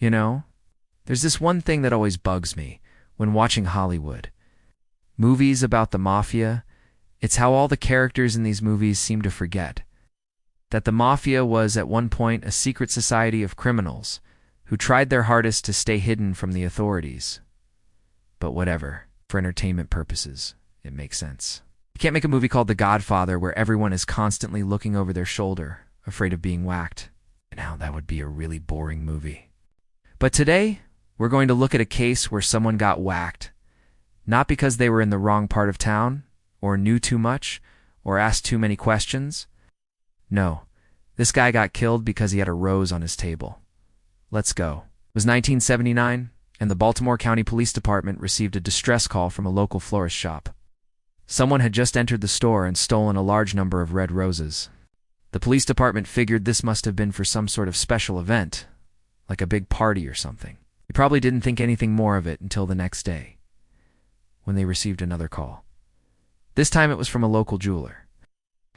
You know, there's this one thing that always bugs me when watching Hollywood. Movies about the Mafia, it's how all the characters in these movies seem to forget that the Mafia was at one point a secret society of criminals who tried their hardest to stay hidden from the authorities. But whatever, for entertainment purposes, it makes sense. You can't make a movie called The Godfather where everyone is constantly looking over their shoulder, afraid of being whacked. Now that would be a really boring movie. But today, we're going to look at a case where someone got whacked, not because they were in the wrong part of town, or knew too much, or asked too many questions. No, this guy got killed because he had a rose on his table. Let's go. It was 1979, and the Baltimore County Police Department received a distress call from a local florist shop. Someone had just entered the store and stolen a large number of red roses. The police department figured this must have been for some sort of special event, like a big party or something. They probably didn't think anything more of it until the next day, when they received another call. This time it was from a local jeweler.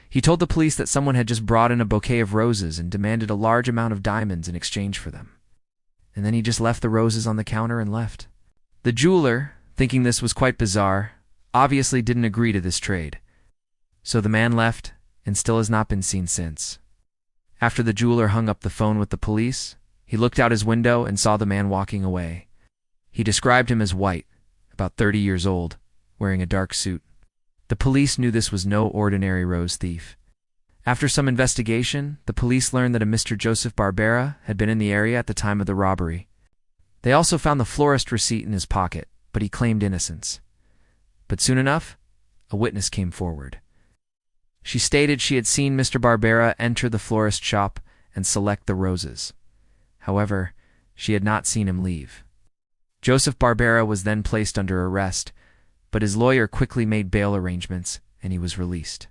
He told the police that someone had just brought in a bouquet of roses and demanded a large amount of diamonds in exchange for them. And then he just left the roses on the counter and left. The jeweler, thinking this was quite bizarre, obviously didn't agree to this trade. So the man left and still has not been seen since. After the jeweler hung up the phone with the police, he looked out his window and saw the man walking away. He described him as white, about 30 years old, wearing a dark suit. The police knew this was no ordinary rose thief. After some investigation, the police learned that a Mr. Joseph Barbera had been in the area at the time of the robbery. They also found the florist receipt in his pocket, but he claimed innocence. But soon enough, a witness came forward. She stated she had seen Mr. Barbera enter the florist shop and select the roses. However, she had not seen him leave. Joseph Barbera was then placed under arrest, but his lawyer quickly made bail arrangements, and he was released.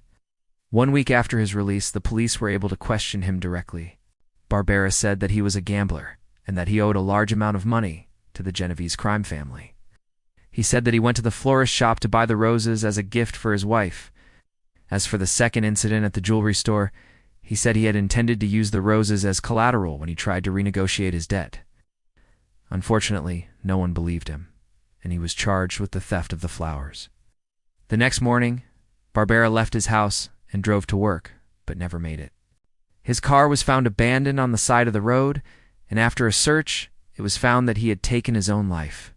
1 week after his release, the police were able to question him directly. Barbera said that he was a gambler, and that he owed a large amount of money to the Genovese crime family. He said that he went to the florist shop to buy the roses as a gift for his wife. As for the second incident at the jewelry store, he said he had intended to use the roses as collateral when he tried to renegotiate his debt. Unfortunately, no one believed him, and he was charged with the theft of the flowers. The next morning, Barbera left his house and drove to work, but never made it. His car was found abandoned on the side of the road, and after a search, it was found that he had taken his own life.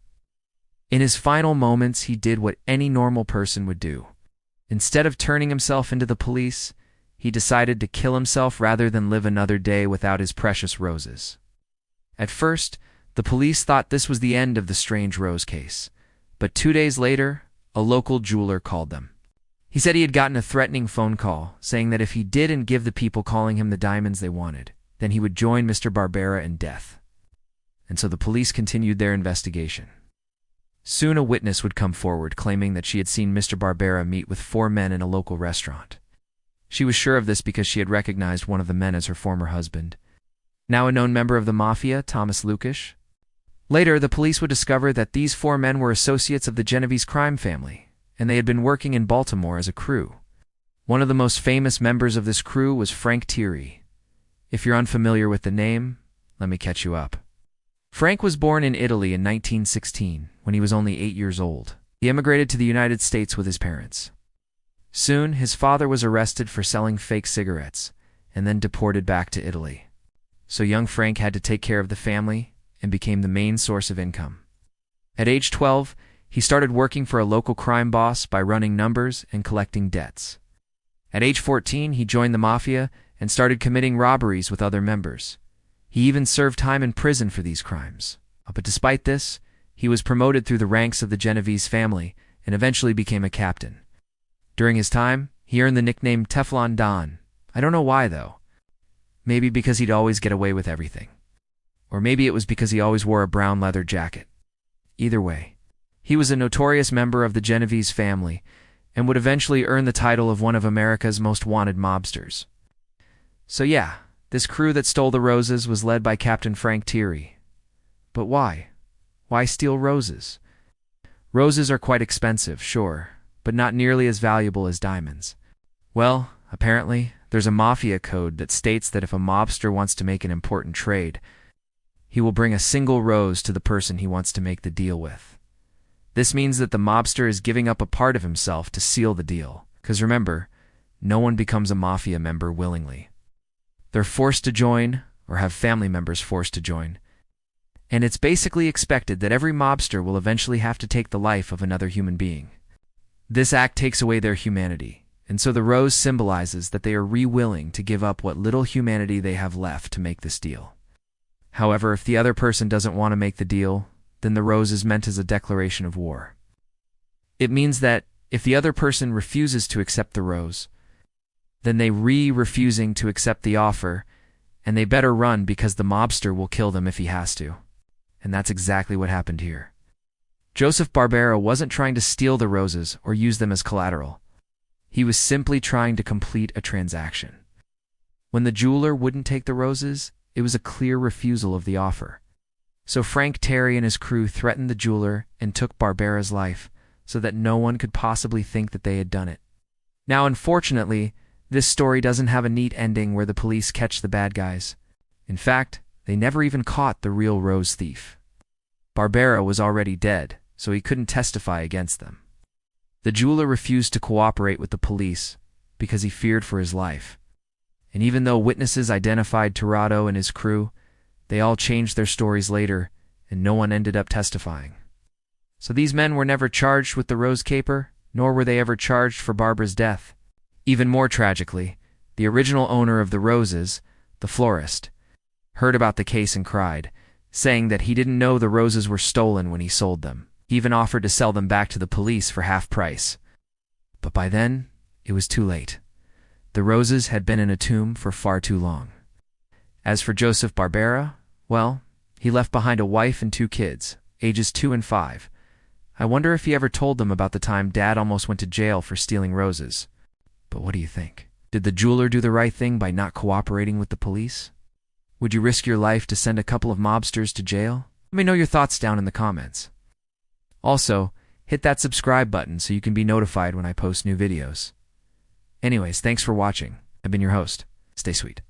In his final moments, he did what any normal person would do. Instead of turning himself into the police, he decided to kill himself rather than live another day without his precious roses. At first, the police thought this was the end of the strange rose case, but 2 days later, a local jeweler called them. He said he had gotten a threatening phone call, saying that if he didn't give the people calling him the diamonds they wanted, then he would join Mr. Barbera in death. And so the police continued their investigation. Soon a witness would come forward claiming that she had seen Mr. Barbera meet with 4 men in a local restaurant. She was sure of this because she had recognized one of the men as her former husband, now a known member of the Mafia, Thomas Lukash. Later, the police would discover that these 4 men were associates of the Genovese crime family, and they had been working in Baltimore as a crew. One of the most famous members of this crew was Frank Thierry. If you're unfamiliar with the name, let me catch you up. Frank was born in Italy in 1916, when he was only 8 years old. He immigrated to the United States with his parents. Soon, his father was arrested for selling fake cigarettes, and then deported back to Italy. So young Frank had to take care of the family and became the main source of income. At age 12, he started working for a local crime boss by running numbers and collecting debts. At age 14, he joined the Mafia and started committing robberies with other members. He even served time in prison for these crimes. But despite this, he was promoted through the ranks of the Genovese family and eventually became a captain. During his time, he earned the nickname Teflon Don. I don't know why, though. Maybe because he'd always get away with everything. Or maybe it was because he always wore a brown leather jacket. Either way, he was a notorious member of the Genovese family and would eventually earn the title of one of America's most wanted mobsters. So yeah, this crew that stole the roses was led by Captain Frank Thierry. But why? Why steal roses? Roses are quite expensive, sure, but not nearly as valuable as diamonds. Well, apparently, there's a Mafia code that states that if a mobster wants to make an important trade, he will bring a single rose to the person he wants to make the deal with. This means that the mobster is giving up a part of himself to seal the deal. Because remember, no one becomes a mafia member willingly. They're forced to join, or have family members forced to join. And it's basically expected that every mobster will eventually have to take the life of another human being. This act takes away their humanity, and so the rose symbolizes that they are willing to give up what little humanity they have left to make this deal. However, if the other person doesn't want to make the deal, then the rose is meant as a declaration of war. It means that if the other person refuses to accept the rose, then they refusing to accept the offer, and they better run because the mobster will kill them if he has to. And that's exactly what happened here. Joseph Barbera wasn't trying to steal the roses or use them as collateral. He was simply trying to complete a transaction. When the jeweler wouldn't take the roses, it was a clear refusal of the offer. So Frank Terry and his crew threatened the jeweler and took Barbera's life so that no one could possibly think that they had done it. Now, unfortunately, this story doesn't have a neat ending where the police catch the bad guys. In fact, they never even caught the real rose thief. Barbera was already dead, so he couldn't testify against them. The jeweler refused to cooperate with the police because he feared for his life. And even though witnesses identified Tirado and his crew, they all changed their stories later, and no one ended up testifying. So these men were never charged with the rose caper, nor were they ever charged for Barbara's death. Even more tragically, the original owner of the roses, the florist, heard about the case and cried, saying that he didn't know the roses were stolen when he sold them. He even offered to sell them back to the police for half price. But by then, it was too late. The roses had been in a tomb for far too long. As for Joseph Barbera, well, he left behind a wife and 2 kids, ages 2 and 5. I wonder if he ever told them about the time Dad almost went to jail for stealing roses. But what do you think? Did the jeweler do the right thing by not cooperating with the police? Would you risk your life to send a couple of mobsters to jail? Let me know your thoughts down in the comments. Also, hit that subscribe button so you can be notified when I post new videos. Anyways, thanks for watching. I've been your host. Stay sweet.